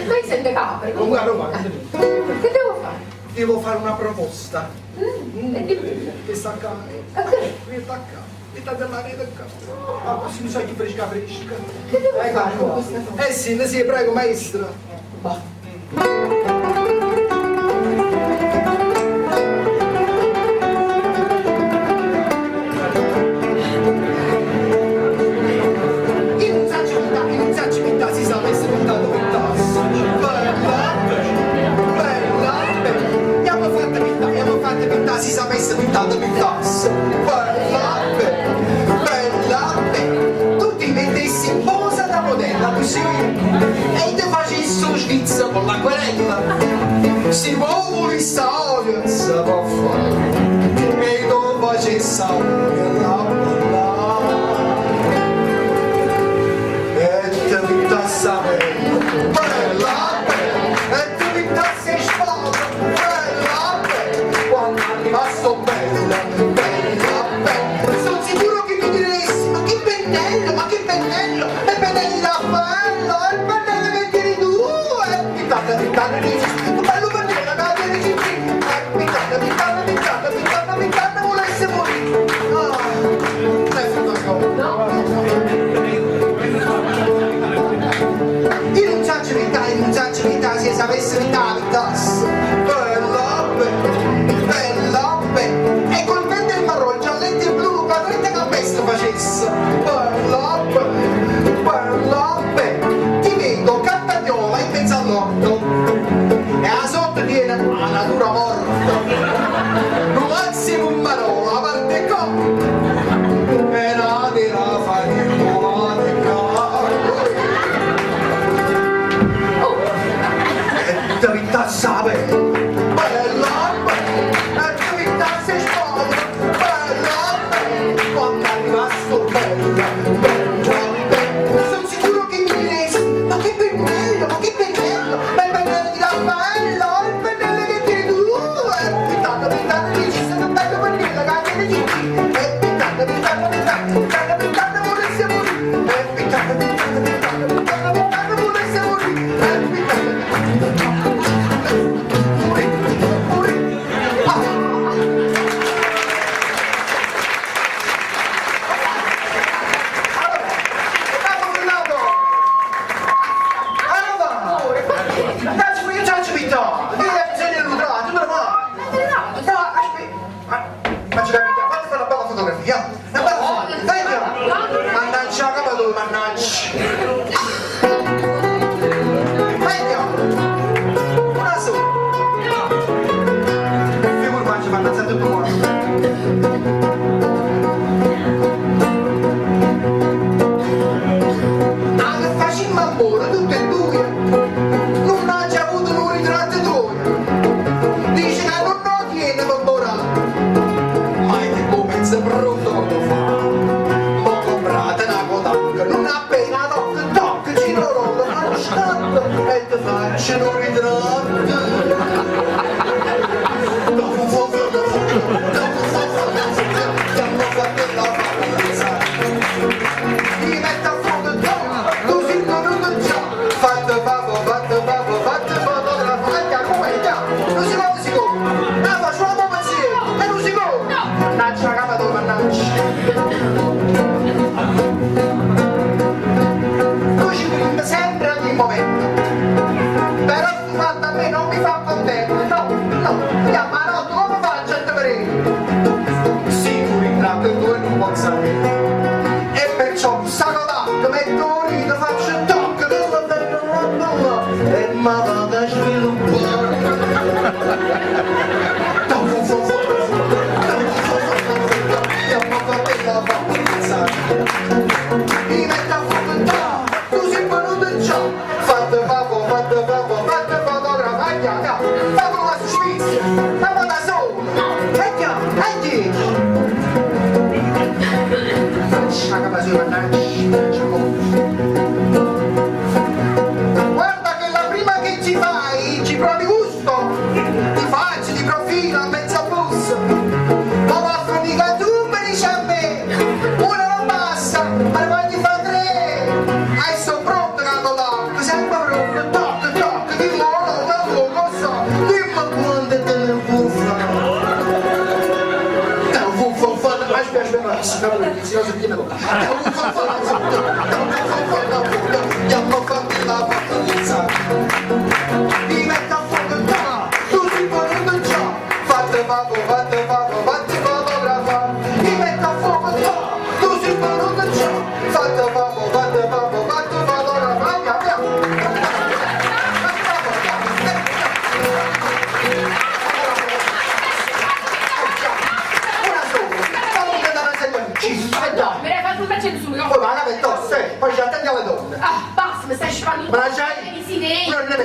Lei sente capre. Comunque a Roma, Che devo fare? devo fare una proposta. Che sta a casa. Mi sta dell'aria del capo. Ma così mi sa chi fresca. Che devo fare con questa cosa? Sì, prego, maestra. In un saccio pittà si sa messo pintato pittasso. Bella. Abbiamo fatto pittà, si sa messo pintato pittasso. Bella. Tu ti mettessi in posa da modella così e ti facessi un schizzo con l'acquarella. Si muove il storia, si può fare. E tu facessi la e ti pintassi a me. Bella, e ti pintassi in sposa. Bella, quando è rimasto bella. Sono sicuro che mi diresti, ma che pennello, e pennello bello, il pennello che tieni tu, e pittata, bello pennello, da tieni ci pittata, volesse morire. Non è finita cosa. In un saccio pittà, se sapesse pittatas. Bella, e col verde e il marrone, il gialletto e il blu, padretta campestre facesse. Bella, ti vedo campagnola in mezzo all'orto, e a sotto viene la natura morta. Non massimo un marolo, la parte con, e la tira farina di carne. E ti pintassi bella, e ti pintassi in sposa. Bella, quando è rimasto bella. Sono sicuro che mi diresti, ma che pennello, bel pennello di Raffaello, il pennello che tieni tu, e pittata, dici, sei un bello pennello, che tieni tu, e pittata, vorresti morire, e pittata, vorresti morire, e pittata. Guarda che la prima che ci fai, ci provi gusto, ti faccio di profilo a mezzo bus, ma va a fatica tu per dici a me, una non basta, ma ne voglio fare tre, hai sto pronto capo tocco, sempre pronto, tocco, la suglia me. Andiamo a fare la partenza. Mi metto a fuoco il ca, tu si pone già. Fatte fotografa. Mi metto a fuoco il ca, tu si pone già. Fatte fotografa. Me l'hai fatto un pezzo su. Poi va a nave tosse, poi ci attendi alle donne. Ah, basta, mi stai spallando. Ma la c'hai? Sì, Non ne